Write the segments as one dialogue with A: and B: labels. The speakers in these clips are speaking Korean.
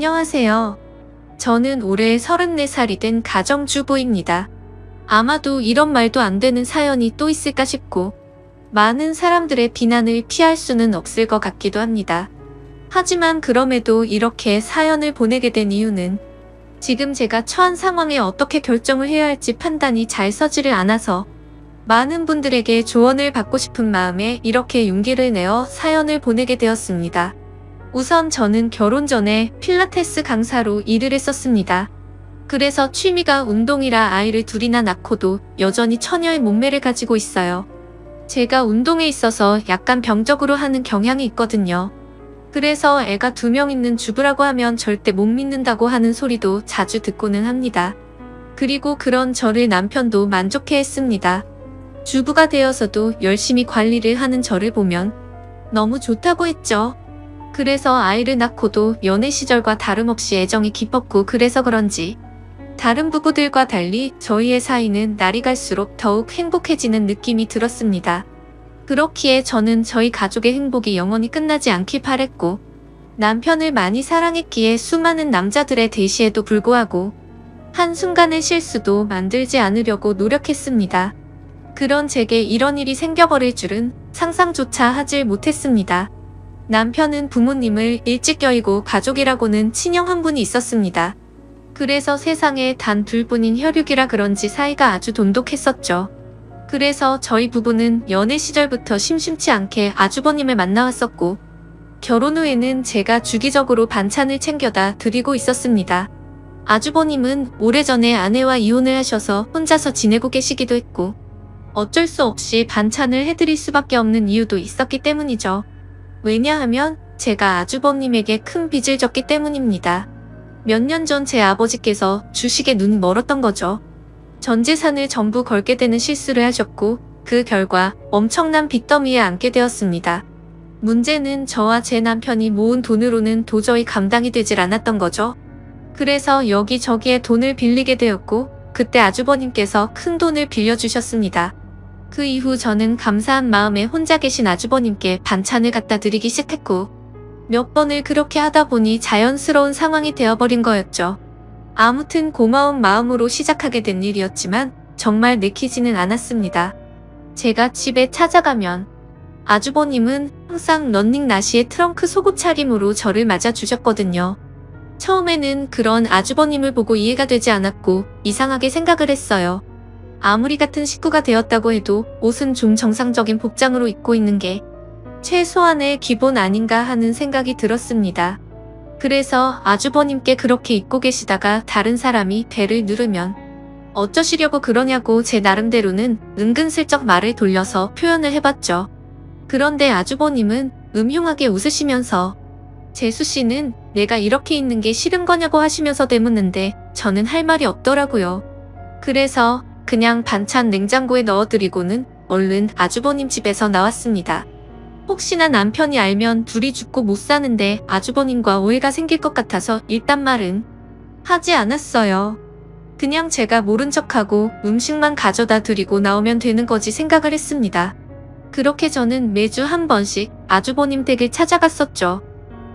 A: 안녕하세요. 저는 올해 34살이 된 가정주부입니다. 아마도 이런 말도 안 되는 사연이 또 있을까 싶고 많은 사람들의 비난을 피할 수는 없을 것 같기도 합니다. 하지만 그럼에도 이렇게 사연을 보내게 된 이유는 지금 제가 처한 상황에 어떻게 결정을 해야 할지 판단이 잘 서지를 않아서 많은 분들에게 조언을 받고 싶은 마음에 이렇게 용기를 내어 사연을 보내게 되었습니다. 우선 저는 결혼 전에 필라테스 강사로 일을 했었습니다. 그래서 취미가 운동이라 아이를 둘이나 낳고도 여전히 처녀의 몸매를 가지고 있어요. 제가 운동에 있어서 약간 병적으로 하는 경향이 있거든요. 그래서 애가 2명 있는 주부라고 하면 절대 못 믿는다고 하는 소리도 자주 듣고는 합니다. 그리고 그런 저를 남편도 만족해 했습니다. 주부가 되어서도 열심히 관리를 하는 저를 보면 너무 좋다고 했죠. 그래서 아이를 낳고도 연애 시절과 다름없이 애정이 깊었고 그래서 그런지 다른 부부들과 달리 저희의 사이는 날이 갈수록 더욱 행복해지는 느낌이 들었습니다. 그렇기에 저는 저희 가족의 행복이 영원히 끝나지 않길 바랬고 남편을 많이 사랑했기에 수많은 남자들의 대시에도 불구하고 한순간의 실수도 만들지 않으려고 노력했습니다. 그런 제게 이런 일이 생겨버릴 줄은 상상조차 하질 못했습니다. 남편은 부모님을 일찍 여의고 가족이라고는 친형 한 분이 있었습니다. 그래서 세상에 단 2분인 혈육이라 그런지 사이가 아주 돈독했었죠. 그래서 저희 부부는 연애 시절부터 심심치 않게 아주버님을 만나왔었고 결혼 후에는 제가 주기적으로 반찬을 챙겨다 드리고 있었습니다. 아주버님은 오래전에 아내와 이혼을 하셔서 혼자서 지내고 계시기도 했고 어쩔 수 없이 반찬을 해드릴 수밖에 없는 이유도 있었기 때문이죠. 왜냐하면 제가 아주버님에게 큰 빚을 졌기 때문입니다. 몇 년 전 제 아버지께서 주식에 눈이 멀었던 거죠. 전 재산을 전부 걸게 되는 실수를 하셨고 그 결과 엄청난 빚더미에 앉게 되었습니다. 문제는 저와 제 남편이 모은 돈으로는 도저히 감당이 되질 않았던 거죠. 그래서 여기저기에 돈을 빌리게 되었고 그때 아주버님께서 큰 돈을 빌려주셨습니다. 그 이후 저는 감사한 마음에 혼자 계신 아주버님께 반찬을 갖다 드리기 시작했고 몇 번을 그렇게 하다 보니 자연스러운 상황이 되어버린 거였죠. 아무튼 고마운 마음으로 시작하게 된 일이었지만 정말 내키지는 않았습니다. 제가 집에 찾아가면 아주버님은 항상 런닝 나시의 트렁크 속옷 차림으로 저를 맞아주셨거든요. 처음에는 그런 아주버님을 보고 이해가 되지 않았고 이상하게 생각을 했어요. 아무리 같은 식구가 되었다고 해도 옷은 좀 정상적인 복장으로 입고 있는 게 최소한의 기본 아닌가 하는 생각이 들었습니다. 그래서 아주버님께 그렇게 입고 계시다가 다른 사람이 배를 누르면 어쩌시려고 그러냐고 제 나름대로는 은근슬쩍 말을 돌려서 표현을 해봤죠. 그런데 아주버님은 음흉하게 웃으시면서 재수씨는 내가 이렇게 있는 게 싫은 거냐고 하시면서 대묻는데 저는 할 말이 없더라고요. 그래서 그냥 반찬 냉장고에 넣어드리고는 얼른 아주버님 집에서 나왔습니다. 혹시나 남편이 알면 둘이 죽고 못 사는데 아주버님과 오해가 생길 것 같아서 일단 말은 하지 않았어요. 그냥 제가 모른 척하고 음식만 가져다 드리고 나오면 되는 거지 생각을 했습니다. 그렇게 저는 매주 한 번씩 아주버님 댁을 찾아갔었죠.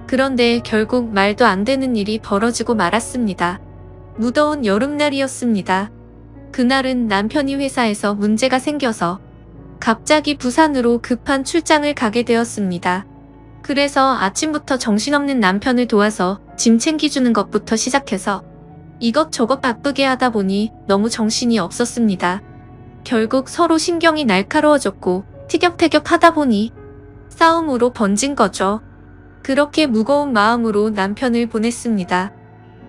A: 그런데 결국 말도 안 되는 일이 벌어지고 말았습니다. 무더운 여름날이었습니다. 그날은 남편이 회사에서 문제가 생겨서 갑자기 부산으로 급한 출장을 가게 되었습니다. 그래서 아침부터 정신없는 남편을 도와서 짐 챙겨주는 것부터 시작해서 이것저것 바쁘게 하다 보니 너무 정신이 없었습니다. 결국 서로 신경이 날카로워졌고 티격태격 하다 보니 싸움으로 번진 거죠. 그렇게 무거운 마음으로 남편을 보냈습니다.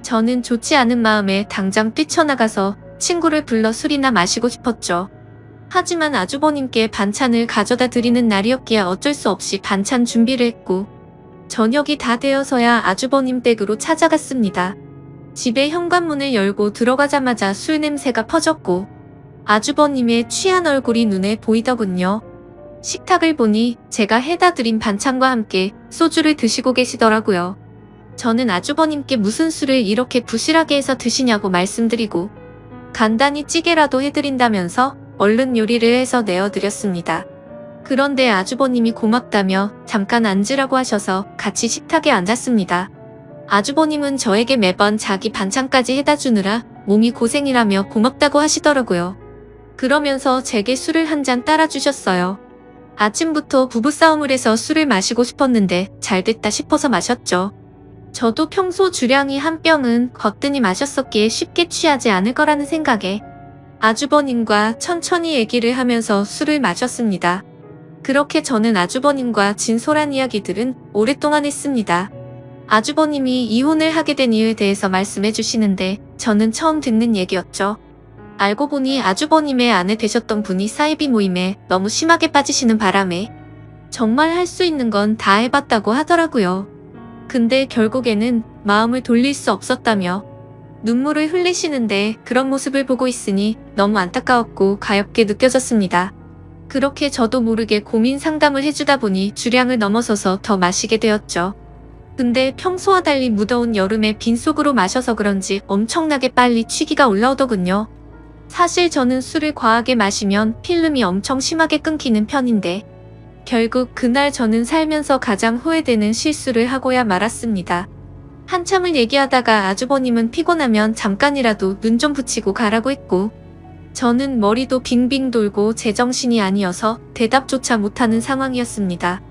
A: 저는 좋지 않은 마음에 당장 뛰쳐나가서 친구를 불러 술이나 마시고 싶었죠. 하지만 아주버님께 반찬을 가져다 드리는 날이었기에 어쩔 수 없이 반찬 준비를 했고 저녁이 다 되어서야 아주버님 댁으로 찾아갔습니다. 집의 현관문을 열고 들어가자마자 술 냄새가 퍼졌고 아주버님의 취한 얼굴이 눈에 보이더군요. 식탁을 보니 제가 해다 드린 반찬과 함께 소주를 드시고 계시더라고요. 저는 아주버님께 무슨 술을 이렇게 부실하게 해서 드시냐고 말씀드리고 간단히 찌개라도 해드린다면서 얼른 요리를 해서 내어드렸습니다. 그런데 아주버님이 고맙다며 잠깐 앉으라고 하셔서 같이 식탁에 앉았습니다. 아주버님은 저에게 매번 자기 반찬까지 해다 주느라 몸이 고생이라며 고맙다고 하시더라고요. 그러면서 제게 술을 한 잔 따라 주셨어요. 아침부터 부부싸움을 해서 술을 마시고 싶었는데 잘 됐다 싶어서 마셨죠. 저도 평소 주량이 한 병은 거뜬히 마셨었기에 쉽게 취하지 않을 거라는 생각에 아주버님과 천천히 얘기를 하면서 술을 마셨습니다. 그렇게 저는 아주버님과 진솔한 이야기들은 오랫동안 했습니다. 아주버님이 이혼을 하게 된 이유에 대해서 말씀해 주시는데 저는 처음 듣는 얘기였죠. 알고 보니 아주버님의 아내 되셨던 분이 사이비 모임에 너무 심하게 빠지시는 바람에 정말 할 수 있는 건 다 해봤다고 하더라고요. 근데 결국에는 마음을 돌릴 수 없었다며 눈물을 흘리시는데 그런 모습을 보고 있으니 너무 안타까웠고 가엽게 느껴졌습니다. 그렇게 저도 모르게 고민 상담을 해주다 보니 주량을 넘어서서 더 마시게 되었죠. 근데 평소와 달리 무더운 여름에 빈속으로 마셔서 그런지 엄청나게 빨리 취기가 올라오더군요. 사실 저는 술을 과하게 마시면 필름이 엄청 심하게 끊기는 편인데 결국 그날 저는 살면서 가장 후회되는 실수를 하고야 말았습니다. 한참을 얘기하다가 아주버님은 피곤하면 잠깐이라도 눈 좀 붙이고 가라고 했고 저는 머리도 빙빙 돌고 제정신이 아니어서 대답조차 못하는 상황이었습니다.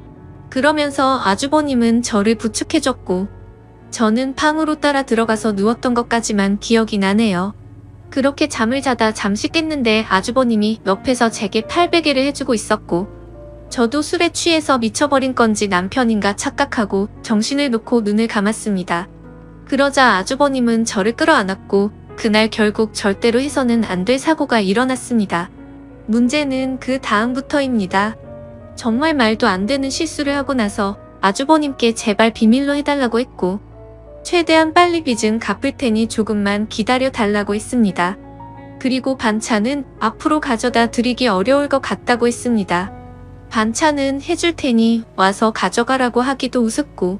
A: 그러면서 아주버님은 저를 부축해줬고 저는 방으로 따라 들어가서 누웠던 것까지만 기억이 나네요. 그렇게 잠을 자다 잠시 깼는데 아주버님이 옆에서 제게 팔베개를 해주고 있었고 저도 술에 취해서 미쳐버린 건지 남편인가 착각하고 정신을 놓고 눈을 감았습니다. 그러자 아주버님은 저를 끌어안았고 그날 결국 절대로 해서는 안 될 사고가 일어났습니다. 문제는 그 다음부터입니다. 정말 말도 안 되는 실수를 하고 나서 아주버님께 제발 비밀로 해달라고 했고 최대한 빨리 빚은 갚을 테니 조금만 기다려 달라고 했습니다. 그리고 반찬은 앞으로 가져다 드리기 어려울 것 같다고 했습니다. 반찬은 해줄 테니 와서 가져가라고 하기도 우습고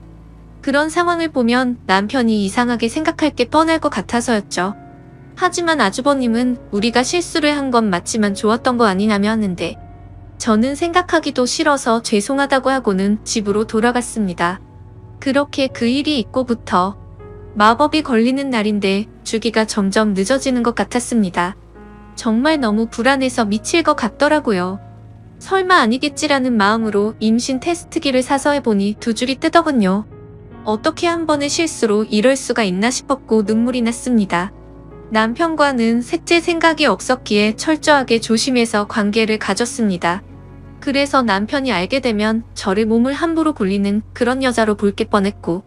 A: 그런 상황을 보면 남편이 이상하게 생각할 게 뻔할 것 같아서였죠. 하지만 아주버님은 우리가 실수를 한 건 맞지만 좋았던 거 아니냐며 하는데 저는 생각하기도 싫어서 죄송하다고 하고는 집으로 돌아갔습니다. 그렇게 그 일이 있고부터 마법이 걸리는 날인데 주기가 점점 늦어지는 것 같았습니다. 정말 너무 불안해서 미칠 것 같더라고요. 설마 아니겠지라는 마음으로 임신 테스트기를 사서 해보니 두 줄이 뜨더군요. 어떻게 한 번의 실수로 이럴 수가 있나 싶었고 눈물이 났습니다. 남편과는 셋째 생각이 없었기에 철저하게 조심해서 관계를 가졌습니다. 그래서 남편이 알게 되면 저를 몸을 함부로 굴리는 그런 여자로 볼 게 뻔했고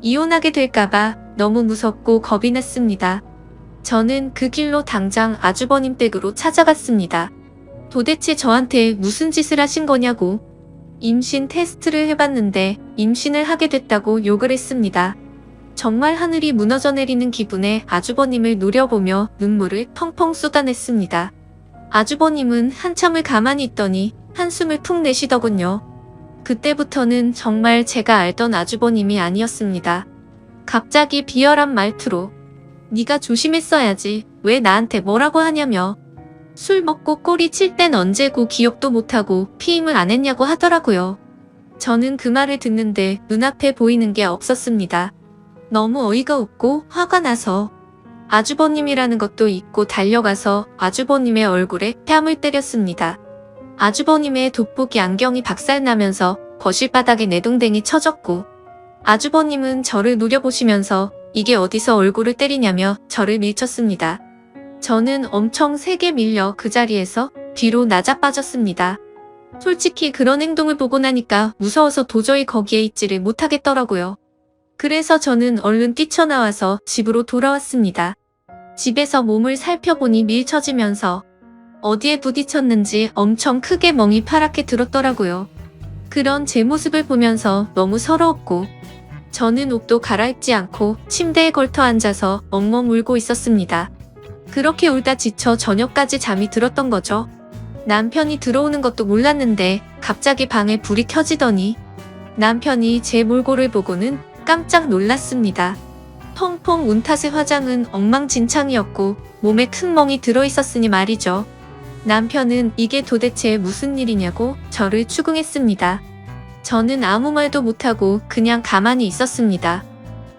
A: 이혼하게 될까봐 너무 무섭고 겁이 났습니다. 저는 그 길로 당장 아주버님 댁으로 찾아갔습니다. 도대체 저한테 무슨 짓을 하신 거냐고 임신 테스트를 해봤는데 임신을 하게 됐다고 욕을 했습니다. 정말 하늘이 무너져 내리는 기분에 아주버님을 노려보며 눈물을 펑펑 쏟아냈습니다. 아주버님은 한참을 가만히 있더니 한숨을 푹 내쉬더군요. 그때부터는 정말 제가 알던 아주버님이 아니었습니다. 갑자기 비열한 말투로 네가 조심했어야지 왜 나한테 뭐라고 하냐며 술 먹고 꼬리 칠 땐 언제고 기억도 못하고 피임을 안 했냐고 하더라고요. 저는 그 말을 듣는데 눈앞에 보이는 게 없었습니다. 너무 어이가 없고 화가 나서 아주버님이라는 것도 잊고 달려가서 아주버님의 얼굴에 뺨을 때렸습니다. 아주버님의 돋보기 안경이 박살나면서 거실 바닥에 내동댕이 쳐졌고 아주버님은 저를 노려보시면서 이게 어디서 얼굴을 때리냐며 저를 밀쳤습니다. 저는 엄청 세게 밀려 그 자리에서 뒤로 나자빠졌습니다. 솔직히 그런 행동을 보고 나니까 무서워서 도저히 거기에 있지를 못하겠더라고요. 그래서 저는 얼른 뛰쳐나와서 집으로 돌아왔습니다. 집에서 몸을 살펴보니 밀쳐지면서 어디에 부딪혔는지 엄청 크게 멍이 파랗게 들었더라고요. 그런 제 모습을 보면서 너무 서러웠고 저는 옷도 갈아입지 않고 침대에 걸터 앉아서 엉엉 울고 있었습니다. 그렇게 울다 지쳐 저녁까지 잠이 들었던 거죠. 남편이 들어오는 것도 몰랐는데 갑자기 방에 불이 켜지더니 남편이 제 몰골을 보고는 깜짝 놀랐습니다. 펑펑 운 탓에 화장은 엉망진창이었고 몸에 큰 멍이 들어있었으니 말이죠. 남편은 이게 도대체 무슨 일이냐고 저를 추궁했습니다. 저는 아무 말도 못하고 그냥 가만히 있었습니다.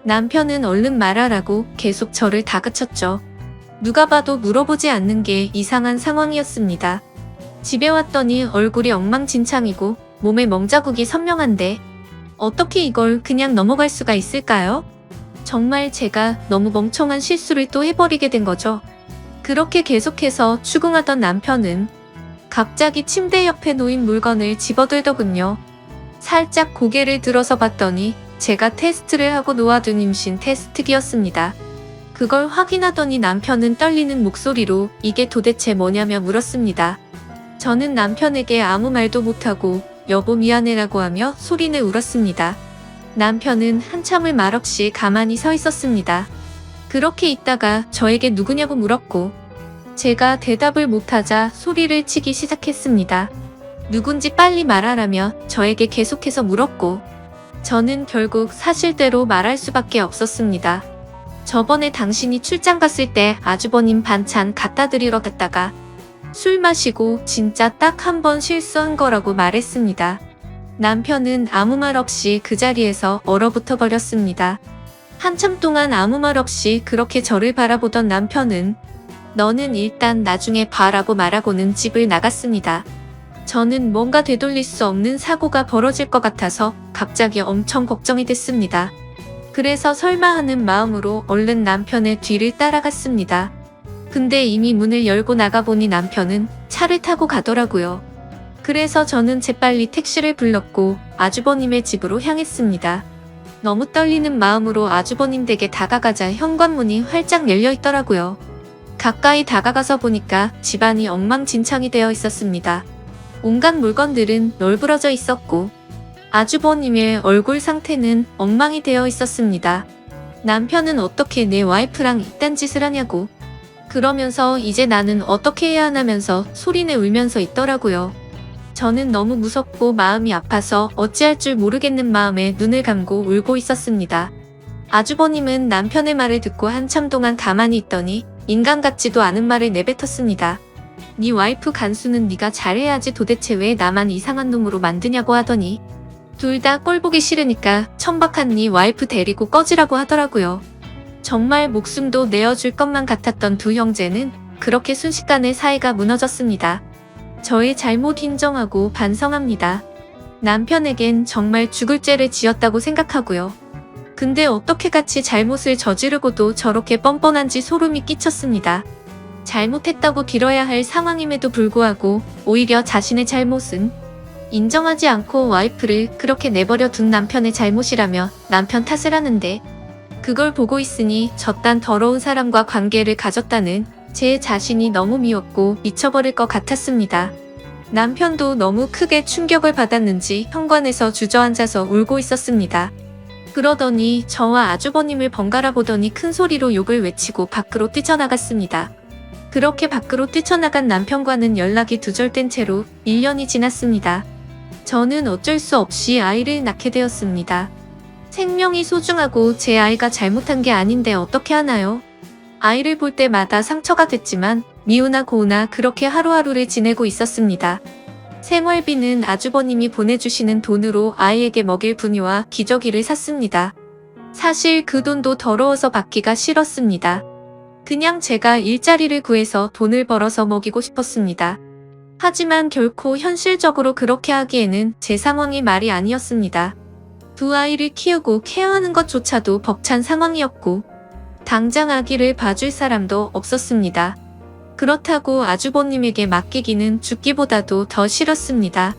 A: 남편은 얼른 말하라고 계속 저를 다그쳤죠. 누가 봐도 물어보지 않는 게 이상한 상황이었습니다. 집에 왔더니 얼굴이 엉망진창이고 몸에 멍자국이 선명한데 어떻게 이걸 그냥 넘어갈 수가 있을까요? 정말 제가 너무 멍청한 실수를 또 해버리게 된 거죠. 그렇게 계속해서 추궁하던 남편은 갑자기 침대 옆에 놓인 물건을 집어들더군요. 살짝 고개를 들어서 봤더니 제가 테스트를 하고 놓아둔 임신 테스트기였습니다. 그걸 확인하더니 남편은 떨리는 목소리로 이게 도대체 뭐냐며 물었습니다. 저는 남편에게 아무 말도 못하고 여보 미안해라고 하며 소리내 울었습니다. 남편은 한참을 말없이 가만히 서 있었습니다. 그렇게 있다가 저에게 누구냐고 물었고 제가 대답을 못하자 소리를 치기 시작했습니다. 누군지 빨리 말하라며 저에게 계속해서 물었고 저는 결국 사실대로 말할 수밖에 없었습니다. 저번에 당신이 출장 갔을 때 아주버님 반찬 갖다 드리러 갔다가 술 마시고 진짜 딱 한 번 실수한 거라고 말했습니다. 남편은 아무 말 없이 그 자리에서 얼어붙어 버렸습니다. 한참 동안 아무 말 없이 그렇게 저를 바라보던 남편은 너는 일단 나중에 봐라고 말하고는 집을 나갔습니다. 저는 뭔가 되돌릴 수 없는 사고가 벌어질 것 같아서 갑자기 엄청 걱정이 됐습니다. 그래서 설마 하는 마음으로 얼른 남편의 뒤를 따라갔습니다. 근데 이미 문을 열고 나가보니 남편은 차를 타고 가더라고요. 그래서 저는 재빨리 택시를 불렀고 아주버님의 집으로 향했습니다. 너무 떨리는 마음으로 아주버님 댁에 다가가자 현관문이 활짝 열려 있더라고요. 가까이 다가가서 보니까 집안이 엉망진창이 되어 있었습니다. 온갖 물건들은 널브러져 있었고 아주버님의 얼굴 상태는 엉망이 되어 있었습니다. 남편은 어떻게 내 와이프랑 이딴 짓을 하냐고 그러면서 이제 나는 어떻게 해야 하냐면서 소리내 울면서 있더라고요. 저는 너무 무섭고 마음이 아파서 어찌할 줄 모르겠는 마음에 눈을 감고 울고 있었습니다. 아주버님은 남편의 말을 듣고 한참 동안 가만히 있더니 인간 같지도 않은 말을 내뱉었습니다. 네 와이프 간수는 네가 잘해야지 도대체 왜 나만 이상한 놈으로 만드냐고 하더니 둘 다 꼴 보기 싫으니까 천박한 네 와이프 데리고 꺼지라고 하더라고요. 정말 목숨도 내어줄 것만 같았던 두 형제는 그렇게 순식간에 사이가 무너졌습니다. 저의 잘못 인정하고 반성합니다. 남편에겐 정말 죽을 죄를 지었다고 생각하고요. 근데 어떻게 같이 잘못을 저지르고도 저렇게 뻔뻔한지 소름이 끼쳤습니다. 잘못했다고 빌어야 할 상황임에도 불구하고 오히려 자신의 잘못은 인정하지 않고 와이프를 그렇게 내버려 둔 남편의 잘못이라며 남편 탓을 하는데 그걸 보고 있으니 저딴 더러운 사람과 관계를 가졌다는 제 자신이 너무 미웠고 미쳐버릴 것 같았습니다. 남편도 너무 크게 충격을 받았는지 현관에서 주저앉아서 울고 있었습니다. 그러더니 저와 아주버님을 번갈아 보더니 큰 소리로 욕을 외치고 밖으로 뛰쳐나갔습니다. 그렇게 밖으로 뛰쳐나간 남편과는 연락이 두절된 채로 1년이 지났습니다. 저는 어쩔 수 없이 아이를 낳게 되었습니다. 생명이 소중하고 제 아이가 잘못한 게 아닌데 어떻게 하나요? 아이를 볼 때마다 상처가 됐지만 미우나 고우나 그렇게 하루하루를 지내고 있었습니다. 생활비는 아주버님이 보내주시는 돈으로 아이에게 먹일 분유와 기저귀를 샀습니다. 사실 그 돈도 더러워서 받기가 싫었습니다. 그냥 제가 일자리를 구해서 돈을 벌어서 먹이고 싶었습니다. 하지만 결코 현실적으로 그렇게 하기에는 제 상황이 말이 아니었습니다. 두 아이를 키우고 케어하는 것조차도 벅찬 상황이었고 당장 아기를 봐줄 사람도 없었습니다. 그렇다고 아주버님에게 맡기기는 죽기보다도 더 싫었습니다.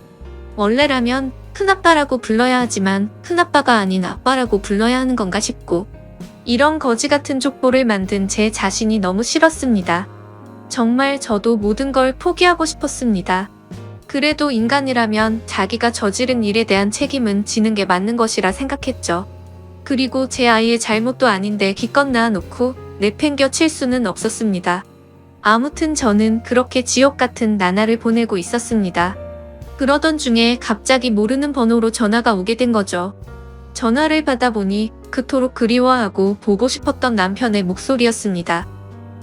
A: 원래라면 큰아빠라고 불러야 하지만 큰아빠가 아닌 아빠라고 불러야 하는 건가 싶고 이런 거지 같은 족보를 만든 제 자신이 너무 싫었습니다. 정말 저도 모든 걸 포기하고 싶었습니다. 그래도 인간이라면 자기가 저지른 일에 대한 책임은 지는 게 맞는 것이라 생각했죠. 그리고 제 아이의 잘못도 아닌데 기껏 낳아놓고 내팽겨 칠 수는 없었습니다. 아무튼 저는 그렇게 지옥 같은 나날을 보내고 있었습니다. 그러던 중에 갑자기 모르는 번호로 전화가 오게 된 거죠. 전화를 받아보니 그토록 그리워하고 보고 싶었던 남편의 목소리였습니다.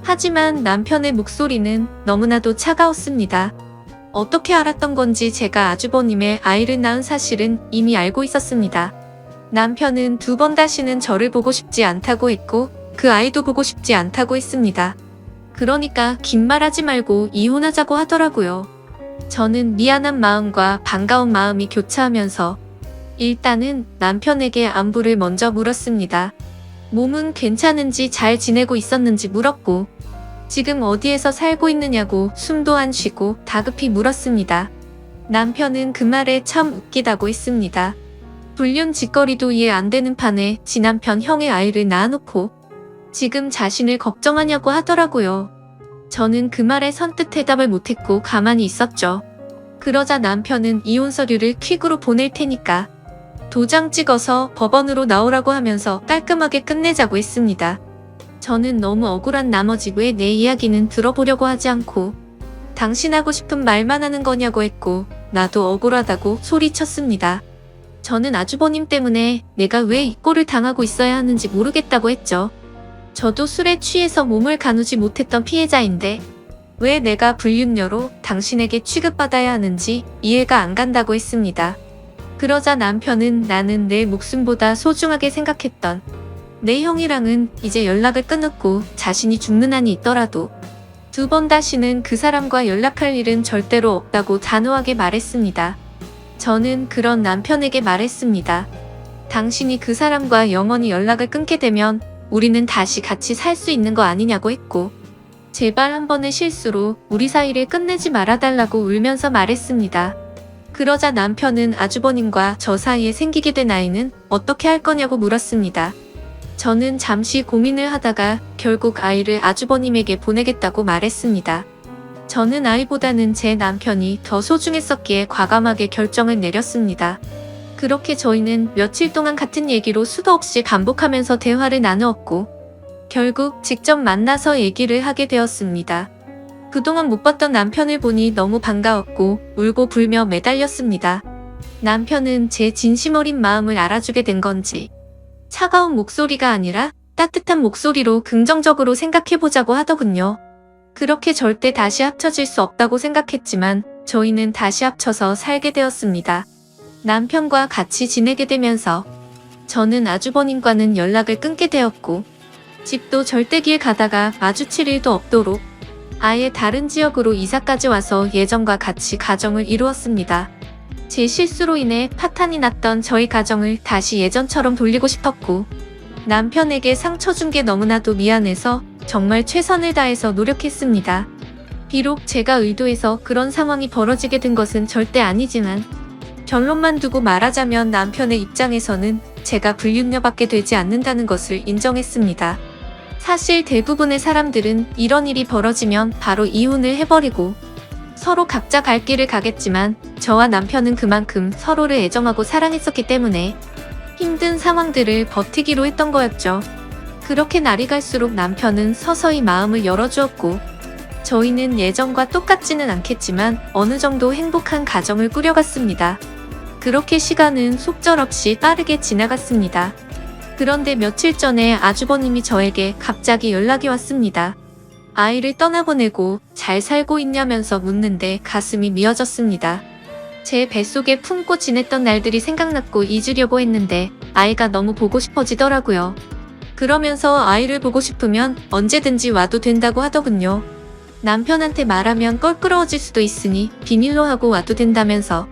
A: 하지만 남편의 목소리는 너무나도 차가웠습니다. 어떻게 알았던 건지 제가 아주버님의 아이를 낳은 사실은 이미 알고 있었습니다. 남편은 2번 다시는 저를 보고 싶지 않다고 했고 그 아이도 보고 싶지 않다고 했습니다. 그러니까 긴 말하지 말고 이혼하자고 하더라고요. 저는 미안한 마음과 반가운 마음이 교차하면서 일단은 남편에게 안부를 먼저 물었습니다. 몸은 괜찮은지 잘 지내고 있었는지 물었고 지금 어디에서 살고 있느냐고 숨도 안 쉬고 다급히 물었습니다. 남편은 그 말에 참 웃기다고 했습니다. 불륜 짓거리도 이해 안 되는 판에 지 남편 형의 아이를 낳아놓고 지금 자신을 걱정하냐고 하더라고요. 저는 그 말에 선뜻 대답을 못했고 가만히 있었죠. 그러자 남편은 이혼 서류를 퀵으로 보낼 테니까 도장 찍어서 법원으로 나오라고 하면서 깔끔하게 끝내자고 했습니다. 저는 너무 억울한 나머지 왜 내 이야기는 들어보려고 하지 않고 당신 하고 싶은 말만 하는 거냐고 했고 나도 억울하다고 소리쳤습니다. 저는 아주버님 때문에 내가 왜 이 꼴을 당하고 있어야 하는지 모르겠다고 했죠. 저도 술에 취해서 몸을 가누지 못했던 피해자인데 왜 내가 불륜녀로 당신에게 취급받아야 하는지 이해가 안 간다고 했습니다. 그러자 남편은 나는 내 목숨보다 소중하게 생각했던 내 형이랑은 이제 연락을 끊었고 자신이 죽는 한이 있더라도 2번 다시는 그 사람과 연락할 일은 절대로 없다고 단호하게 말했습니다. 저는 그런 남편에게 말했습니다. 당신이 그 사람과 영원히 연락을 끊게 되면 우리는 다시 같이 살 수 있는 거 아니냐고 했고 제발 한 번의 실수로 우리 사이를 끝내지 말아달라고 울면서 말했습니다. 그러자 남편은 아주버님과 저 사이에 생기게 된 아이는 어떻게 할 거냐고 물었습니다. 저는 잠시 고민을 하다가 결국 아이를 아주버님에게 보내겠다고 말했습니다. 저는 아이보다는 제 남편이 더 소중했었기에 과감하게 결정을 내렸습니다. 그렇게 저희는 며칠 동안 같은 얘기로 수도 없이 반복하면서 대화를 나누었고 결국 직접 만나서 얘기를 하게 되었습니다. 그동안 못 봤던 남편을 보니 너무 반가웠고 울고 불며 매달렸습니다. 남편은 제 진심 어린 마음을 알아주게 된 건지 차가운 목소리가 아니라 따뜻한 목소리로 긍정적으로 생각해보자고 하더군요. 그렇게 절대 다시 합쳐질 수 없다고 생각했지만 저희는 다시 합쳐서 살게 되었습니다. 남편과 같이 지내게 되면서 저는 아주버님과는 연락을 끊게 되었고 집도 절대 길 가다가 마주칠 일도 없도록 아예 다른 지역으로 이사까지 와서 예전과 같이 가정을 이루었습니다. 제 실수로 인해 파탄이 났던 저희 가정을 다시 예전처럼 돌리고 싶었고 남편에게 상처 준 게 너무나도 미안해서 정말 최선을 다해서 노력했습니다. 비록 제가 의도해서 그런 상황이 벌어지게 된 것은 절대 아니지만 결론만 두고 말하자면 남편의 입장에서는 제가 불륜녀밖에 되지 않는다는 것을 인정했습니다. 사실 대부분의 사람들은 이런 일이 벌어지면 바로 이혼을 해버리고 서로 각자 갈 길을 가겠지만 저와 남편은 그만큼 서로를 애정하고 사랑했었기 때문에 힘든 상황들을 버티기로 했던 거였죠. 그렇게 날이 갈수록 남편은 서서히 마음을 열어주었고 저희는 예전과 똑같지는 않겠지만 어느 정도 행복한 가정을 꾸려갔습니다. 그렇게 시간은 속절없이 빠르게 지나갔습니다. 그런데 며칠 전에 아주버님이 저에게 갑자기 연락이 왔습니다. 아이를 떠나보내고 잘 살고 있냐면서 묻는데 가슴이 미어졌습니다. 제 뱃속에 품고 지냈던 날들이 생각났고 잊으려고 했는데 아이가 너무 보고 싶어지더라고요. 그러면서 아이를 보고 싶으면 언제든지 와도 된다고 하더군요. 남편한테 말하면 껄끄러워질 수도 있으니 비밀로 하고 와도 된다면서